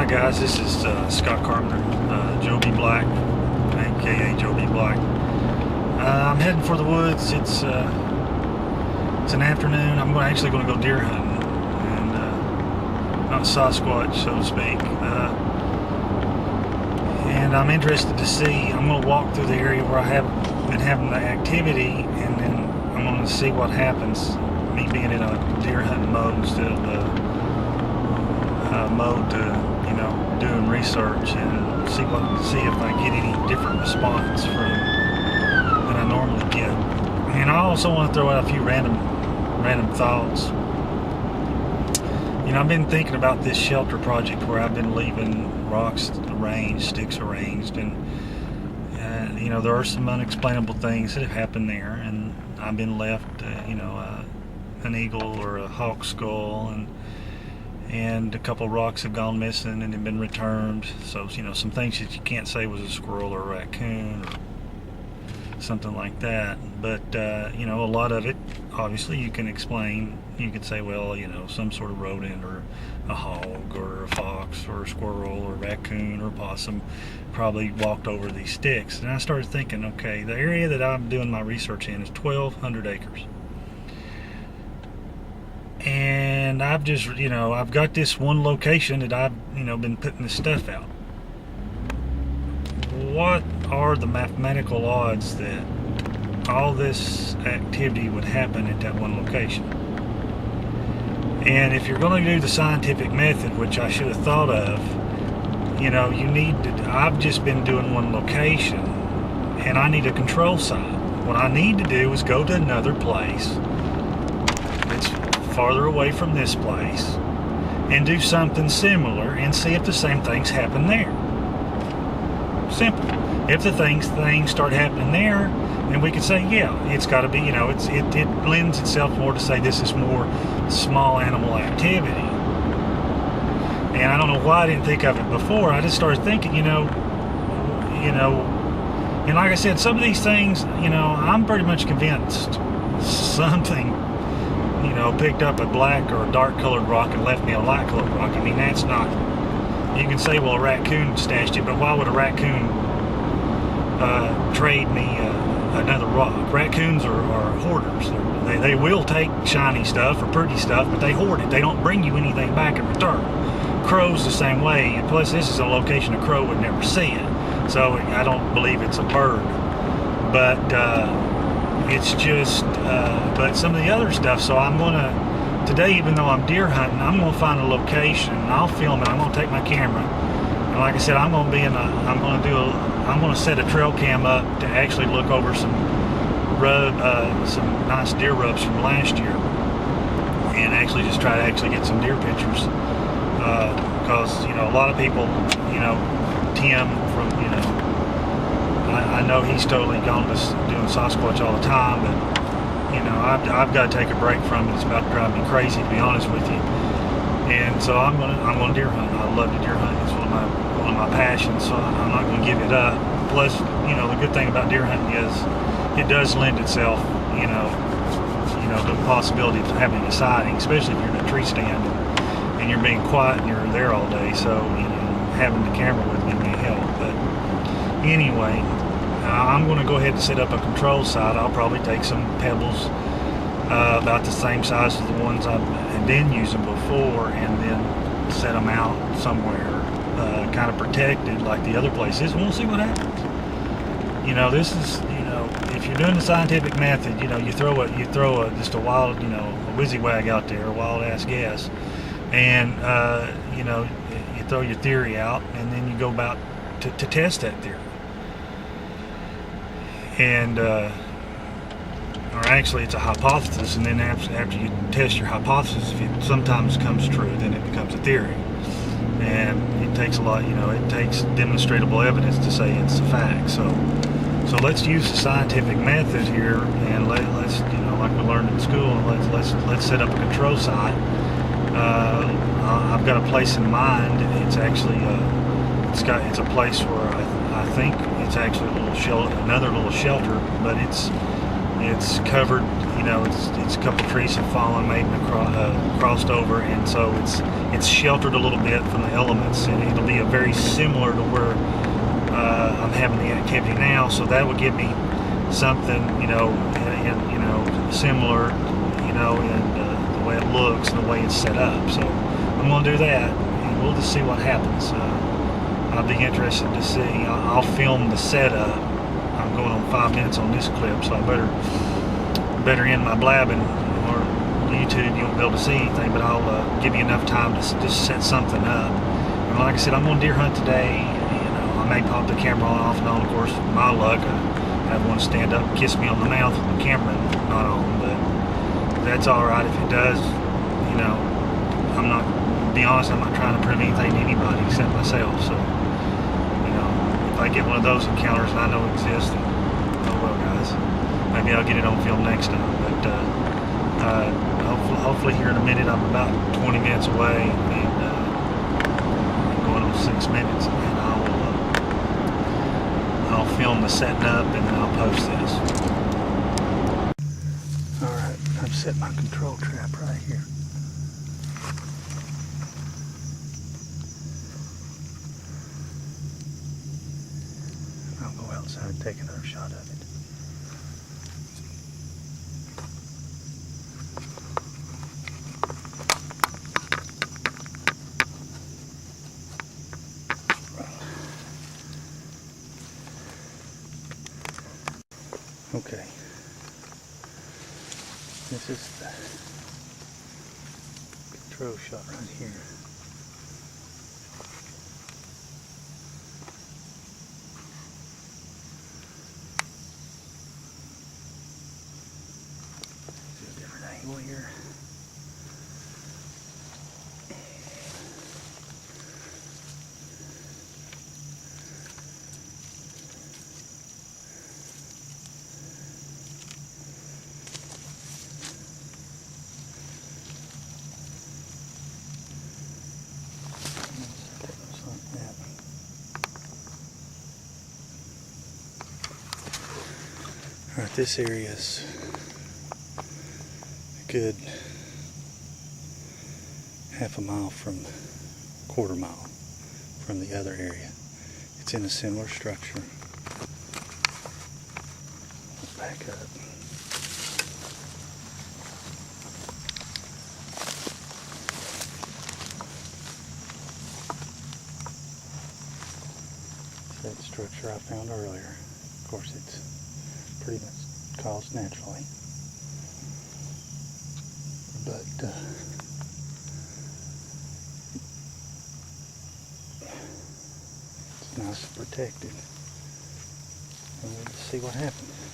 Guys, this is Scott Carpenter, Joe B. Black, aka Joe B. Black. I'm heading for the woods. It's an afternoon. I'm actually going to go deer hunting, and not Sasquatch, so to speak. And I'm interested to see. I'm going to walk through the area where I have been having the activity, and then I'm going to see what happens. Me being in a deer hunting mode instead of mode to doing research, and see if I get any different response from than I normally get. And I also want to throw out a few random thoughts. I've been thinking about this shelter project where I've been leaving rocks arranged, sticks arranged, and there are some unexplainable things that have happened there, and I've been left an eagle or a hawk skull, and a couple of rocks have gone missing and have been returned. So some things that you can't say was a squirrel or a raccoon or something like that, but a lot of it obviously you can explain. You could say, well, some sort of rodent or a hog or a fox or a squirrel or a raccoon or a possum probably walked over these sticks. And I started thinking, okay, the area that I'm doing my research in is 1,200 acres. And I've just, I've got this one location that I've, been putting this stuff out. What are the mathematical odds that all this activity would happen at that one location? And if you're going to do the scientific method, which I should have thought of, you need to, I've just been doing one location, and I need a control site. What I need to do is go to another place that's farther away from this place and do something similar and see if the same things happen there. Simple. If the things start happening there, then we could say, yeah, it's got to be, it lends itself more to say this is more small animal activity. And I don't know why I didn't think of it before. I just started thinking, and like I said, some of these things, I'm pretty much convinced something, picked up a black or a dark colored rock and left me a light colored rock. I mean, that's not, you can say, well, a raccoon stashed it, but why would a raccoon trade me another rock? Raccoons are hoarders. They will take shiny stuff or pretty stuff, but they hoard it. They don't bring you anything back in return. Crows the same way, and plus this is a location a crow would never see it, so I don't believe it's a bird. But it's just, but some of the other stuff. So I'm gonna today, even though I'm deer hunting, I'm gonna find a location. And I'll film it. I'm gonna take my camera, and like I said, I'm gonna set a trail cam up to actually look over some nice deer rubs from last year, and actually just try to actually get some deer pictures. Because a lot of people, Tim from, I know he's totally gone to doing Sasquatch all the time, but I've got to take a break from it. It's about to drive me crazy, to be honest with you. And so I'm gonna deer hunt. I love to deer hunt. It's one of my passions. So I'm not going to give it up. Plus, the good thing about deer hunting is it does lend itself, the possibility of having a sighting, especially if you're in a tree stand and you're being quiet and you're there all day. So having the camera with me may help. But anyway, I'm going to go ahead and set up a control site. I'll probably take some pebbles about the same size as the ones I've been using before, and then set them out somewhere kind of protected like the other places. We'll see what happens. This is, if you're doing the scientific method, you throw just a wild, a WYSIWAG out there, a wild ass guess, and you throw your theory out, and then you go about to test that theory. And or actually it's a hypothesis, and then after you test your hypothesis, if it sometimes comes true, then it becomes a theory. And it takes a lot, it takes demonstrable evidence to say it's a fact. So let's use the scientific method here, and let's like we learned in school, let's set up a control site. I've got a place in mind. It's actually it's a place where I think it's actually another little shelter, but it's covered you know, it's a couple trees have fallen, maybe crossed over, and so it's sheltered a little bit from the elements, and it'll be a very similar to where I'm having the activity now. So that would give me something, you know, similar, you know, in the way it looks and the way it's set up. So I'm going to do that, and we'll just see what happens. I'll be interested to see. I'll film the setup. I'm going on 5 minutes on this clip, so I better end my blabbing, or YouTube you won't be able to see anything, but I'll give you enough time to just set something up. And like I said, I'm going to deer hunt today. You know, I may pop the camera on off and on. Of course, my luck, I have one stand up and kiss me on the mouth with the camera not on, but that's alright if it does. You know, I'm not, to be honest, I'm not trying to prove anything to anybody except myself. So, you know, if I get one of those encounters and I know exists, then oh well, guys. Maybe I'll get it on film next time. But hopefully here in a minute, I'm about 20 minutes away, and I'm going on 6 minutes, and I'll film the setting up, and then I'll post this. All right, I've set my control trap right here. I'll go outside and take another shot of it. Okay, this is the control shot right here. Do a different angle here. Alright, this area is a good half a mile from, quarter mile from the other area. It's in a similar structure. Let's back up. It's that structure I found earlier. Of course, it's pretty much caused naturally, but it's nice and protected, and we'll just see what happens.